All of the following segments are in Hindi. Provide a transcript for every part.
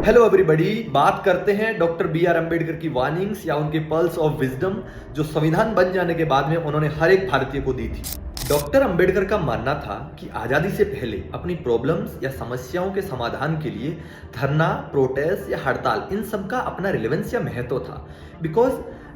हेलो एवरीबॉडी, बात करते हैं डॉक्टर बी आर अम्बेडकर की वार्निंग्स या उनके पल्स ऑफ विजडम जो संविधान बन जाने के बाद में उन्होंने हर एक भारतीय को दी थी। डॉक्टर अम्बेडकर का मानना था कि आज़ादी से पहले अपनी प्रॉब्लम्स या समस्याओं के समाधान के लिए धरना, प्रोटेस्ट या हड़ताल इन सब का अपना रिलेवेंस या महत्व था। बिकॉज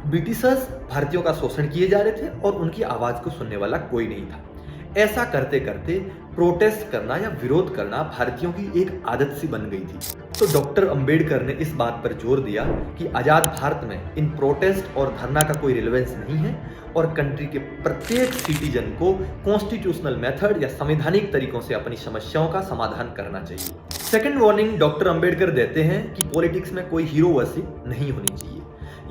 ब्रिटिशर्स भारतीयों का शोषण किए जा रहे थे और उनकी आवाज़ को सुनने वाला कोई नहीं था। ऐसा करते करते प्रोटेस्ट करना या विरोध करना भारतीयों की एक आदत सी बन गई थी। तो डॉक्टर अंबेडकर ने इस बात पर जोर दिया कि आज़ाद भारत में इन प्रोटेस्ट और धरना का कोई रिलेवेंस नहीं है और कंट्री के प्रत्येक सिटीजन को कॉन्स्टिट्यूशनल मेथड या संवैधानिक तरीकों से अपनी समस्याओं का समाधान करना चाहिए। सेकंड वार्निंग डॉक्टर अंबेडकर देते हैं कि पॉलिटिक्स में कोई हीरो वर्शिप नहीं होनी चाहिए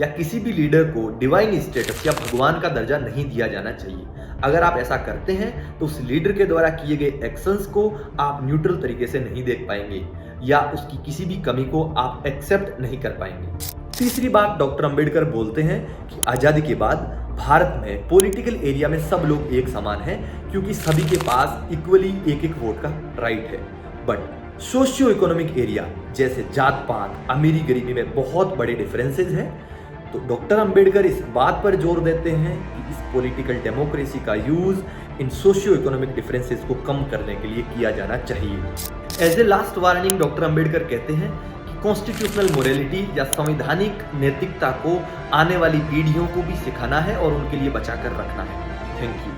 या किसी भी लीडर को डिवाइन स्टेटस या भगवान का दर्जा नहीं दिया जाना चाहिए। अगर आप ऐसा करते हैं तो उस लीडर के द्वारा किए गए एक्शंस को आप न्यूट्रल तरीके से नहीं देख पाएंगे या उसकी किसी भी कमी को आप एक्सेप्ट नहीं कर पाएंगे। तीसरी बात डॉक्टर अंबेडकर बोलते हैं कि आज़ादी के बाद भारत में पॉलिटिकल एरिया में सब लोग एक समान हैं क्योंकि सभी के पास इक्वली एक एक वोट का राइट है। बट सोशियो इकोनॉमिक एरिया जैसे जात पात, अमीरी गरीबी में बहुत बड़े डिफरेंसेस हैं। तो डॉक्टर अंबेडकर इस बात पर जोर देते हैं कि इस पॉलिटिकल डेमोक्रेसी का use in socio economic differences को कम करने के लिए किया जाना चाहिए। As a last warning doctor Ambedkar कहते हैं कि कॉन्स्टिट्यूशनल मोरालिटी या संवैधानिक नैतिकता को आने वाली पीढ़ियों को भी सिखाना है और उनके लिए बचाकर रखना है। Thank you.